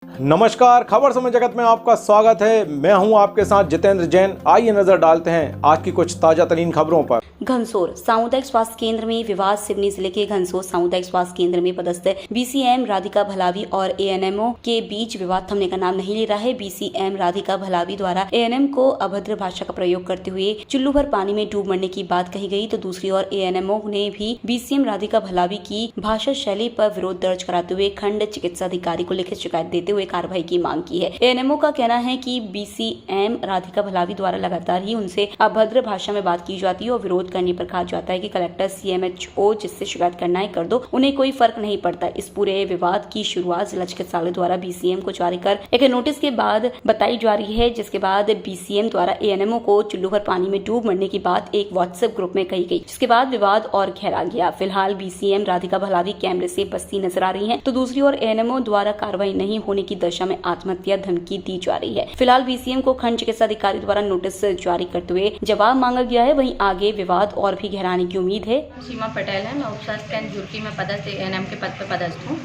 नमस्कार, खबर समय जगत में आपका स्वागत है। मैं हूं आपके साथ जितेंद्र जैन। आइए नजर डालते हैं आज की कुछ ताजा तरीन खबरों पर। घनसोर सामुदायिक स्वास्थ्य केंद्र में विवाद। सिवनी जिले के घनसोर सामुदायिक स्वास्थ्य केंद्र में पदस्थ बीसीएम राधिका भलावी और एएनएमओ के बीच विवाद थमने का नाम नहीं ले रहा है। बीसीएम राधिका भलावी द्वारा एएनएम को अभद्र भाषा का प्रयोग करते हुए चुल्लू भर पानी में डूब मरने की बात कही गई, तो दूसरी ओर एएनएमओ ने भी बीसीएम राधिका भलावी की भाषा शैली पर विरोध दर्ज कराते हुए खंड चिकित्सा अधिकारी को लिखित शिकायत देते हुए कार्रवाई की मांग की है। एएनएमओ का कहना है कि बीसीएम राधिका भलावी द्वारा लगातार ही उनसे अभद्र भाषा में बात की जाती है और विरोध करने पर कहा जाता है कि कलेक्टर सीएमएचओ जिससे शिकायत करना है कर दो, उन्हें कोई फर्क नहीं पड़ता। इस पूरे विवाद की शुरुआत जिला चिकित्सालय द्वारा बीसीएम को जारी कर एक नोटिस के बाद बताई जा रही है, जिसके बाद बीसीएम द्वारा एएनएमओ को चुल्लू भर पानी में डूब मरने की बात एक व्हाट्सएप ग्रुप में कही गई, जिसके बाद विवाद और गहरा गया। फिलहाल बीसीएम राधिका भलावी कैमरे से बचती नजर आ रही है, तो दूसरी ओर एएनएमओ द्वारा कार्रवाई नहीं होने की दशा में आत्महत्या धमकी दी जा रही है। फिलहाल बीसीएम को खंड चिकित्सा अधिकारी द्वारा नोटिस जारी करते हुए जवाब मांगा गया है। वहीं आगे विवाद और भी गहराने की उम्मीद है। सीमा पटेल है, मैं उपस्वास्थ्य केंद्र झुर्की में पदस्थ एएनएम के पद पर पदस्थ हूँ।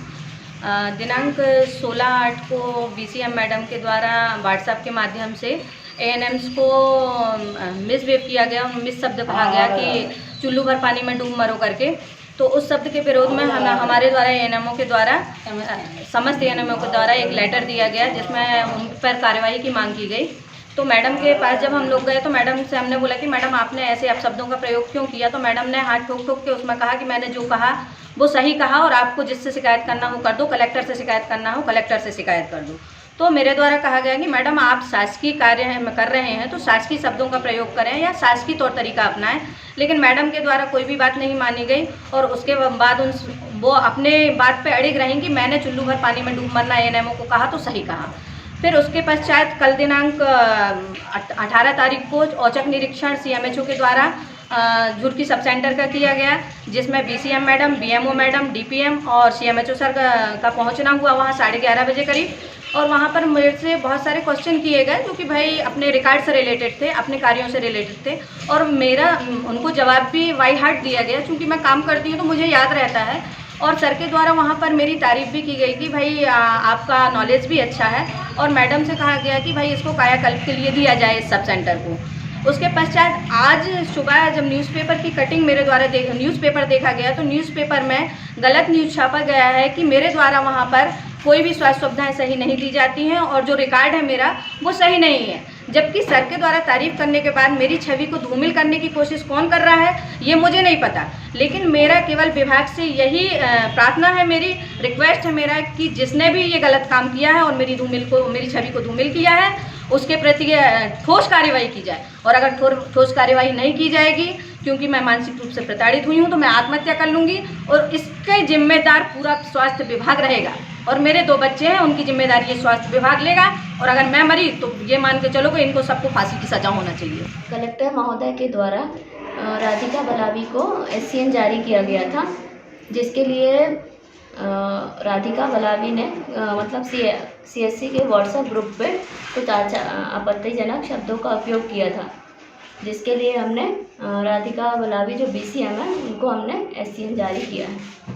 दिनांक 16/8 को बीसीएम मैडम के द्वारा व्हाट्सएप के माध्यम से एएनएम्स को मिसबिहेव किया गया, मिस शब्द कहा गया कि चुल्लू भर पानी में डूब मरो करके। तो उस शब्द के विरोध में हमारे द्वारा एएनएमओ के द्वारा समस्त एएनएमओ के द्वारा एक लेटर दिया गया, जिसमें उन पर कार्रवाई की मांग की गई। तो मैडम के पास जब हम लोग गए तो मैडम से हमने बोला कि मैडम आपने ऐसे अपशब्दों का प्रयोग क्यों किया। तो मैडम ने हाथ ठोक ठोक के उसमें कहा कि मैंने जो कहा वो सही कहा और आपको जिससे शिकायत करना हो कर दो, कलेक्टर से शिकायत करना हो कलेक्टर से शिकायत कर दो। तो मेरे द्वारा कहा गया कि मैडम आप शासकीय कार्य कर रहे हैं तो शासकीय शब्दों का प्रयोग करें या शासकीय तौर तरीका अपनाएं। लेकिन मैडम के द्वारा कोई भी बात नहीं मानी गई और उसके बाद वो अपने बात पे अड़िग रहीं कि मैंने चुल्लू भर पानी में डूब मरना एएनएमओ को कहा तो सही कहा। फिर उसके पश्चात कल दिनांक 18 तारीख को औचक निरीक्षण सीएमएचओ के द्वारा झुर्की सब सेंटर का किया गया, जिसमें BCM madam, BMO madam, DPM और सीएमएचओ सर का पहुंचना हुआ वहां 11:30 बजे करीब। और वहां पर मेरे से बहुत सारे क्वेश्चन किए गए जो कि भाई अपने रिकॉर्ड से रिलेटेड थे, अपने कार्यों से रिलेटेड थे और मेरा उनको जवाब भी बाई हार्ट दिया गया। क्योंकि मैं काम करती हूँ तो मुझे याद रहता है और सर के द्वारा वहाँ पर मेरी तारीफ़ भी की गई कि भाई आपका नॉलेज भी अच्छा है। और मैडम से कहा गया कि भाई इसको कायाकल्प के लिए दिया जाए इस सब सेंटर को। उसके पश्चात आज सुबह जब न्यूज़पेपर की कटिंग मेरे द्वारा न्यूज़पेपर देखा गया तो न्यूज़पेपर में गलत न्यूज़ छापा गया है कि मेरे द्वारा वहाँ पर कोई भी स्वास्थ्य सुविधाएं सही नहीं दी जाती हैं और जो रिकॉर्ड है मेरा वो सही नहीं है। जबकि सर के द्वारा तारीफ करने के बाद मेरी छवि को धूमिल करने की कोशिश कौन कर रहा है ये मुझे नहीं पता, लेकिन मेरा केवल विभाग से यही प्रार्थना है, मेरी रिक्वेस्ट है मेरा कि जिसने भी ये गलत काम किया है और मेरी छवि को धूमिल किया है उसके प्रति ठोस कार्रवाई की जाए। और अगर ठोस कार्रवाई नहीं की जाएगी, क्योंकि मैं मानसिक रूप से प्रताड़ित हुई हूँ, तो मैं आत्महत्या कर लूँगी और इसके जिम्मेदार पूरा स्वास्थ्य विभाग रहेगा। और मेरे 2 बच्चे हैं, उनकी जिम्मेदारी ये स्वास्थ्य विभाग लेगा और अगर मैं मरी तो ये मान के चलो कि इनको सबको फांसी की सज़ा होना चाहिए। कलेक्टर महोदय के द्वारा राधिका भलावी को एससीएन जारी किया गया था, जिसके लिए राधिका भलावी ने मतलब सीएससी के व्हाट्सएप ग्रुप पे कुछ आपत्तिजनक शब्दों का उपयोग किया था, जिसके लिए हमने राधिका भलावी जो बीसीएम है उनको हमने एससीएन जारी किया है।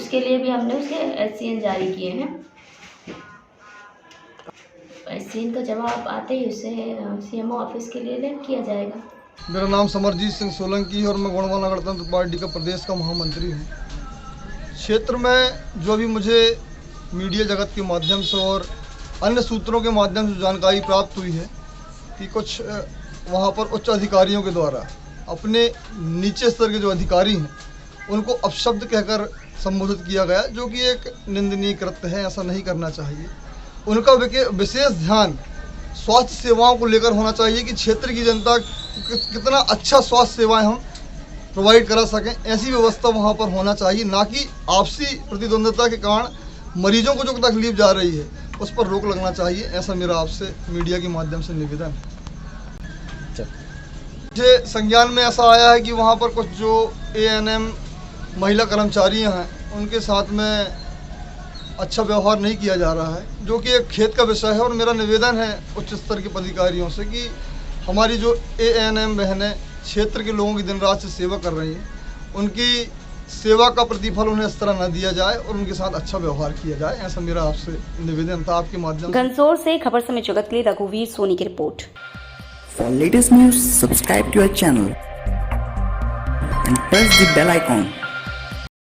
उसके लिए भी हमने उसके एससीएन जारी किए हैं। एससीएन का जवाब आते ही उसे सीएमओ ऑफिस के लिए लिंक किया जाएगा। मेरा नाम समरजीत सिंह सोलंकी है और मैं गोंडवाना गणतंत्र पार्टी का प्रदेश का महामंत्री हूँ। क्षेत्र में जो भी मुझे मीडिया जगत के माध्यम से और अन्य सूत्रों के माध्यम से जानकारी प्राप्त हुई है कि कुछ वहाँ पर उच्च अधिकारियों के द्वारा अपने नीचे स्तर के जो अधिकारी हैं उनको अपशब्द कहकर संबोधित किया गया, जो कि एक निंदनीय कृत्य है। ऐसा नहीं करना चाहिए। उनका विशेष ध्यान स्वास्थ्य सेवाओं को लेकर होना चाहिए कि क्षेत्र की जनता कितना अच्छा स्वास्थ्य सेवाएं हम प्रोवाइड करा सकें, ऐसी व्यवस्था वहां पर होना चाहिए, ना कि आपसी प्रतिद्वंद्विता के कारण मरीजों को जो तकलीफ जा रही है उस पर रोक लगना चाहिए। ऐसा मेरा आपसे मीडिया के माध्यम से निवेदन है। मुझे संज्ञान में ऐसा आया है कि वहाँ पर कुछ जो एएनएम महिला कर्मचारी हैं उनके साथ में अच्छा व्यवहार नहीं किया जा रहा है, जो कि एक खेद का विषय है। और मेरा निवेदन है उच्च स्तर के पदाधिकारियों से कि हमारी जो एएनएम बहनें क्षेत्र के लोगों की दिन रात से सेवा कर रही हैं, उनकी सेवा का प्रतिफल उन्हें इस तरह न दिया जाए और उनके साथ अच्छा व्यवहार किया जाए, ऐसा मेरा आपसे निवेदन था आपके माध्यम से। घनसोर से खबर समय जगत के लिए रघुवीर सोनी की report. For latest news, subscribe to our channel and press the bell icon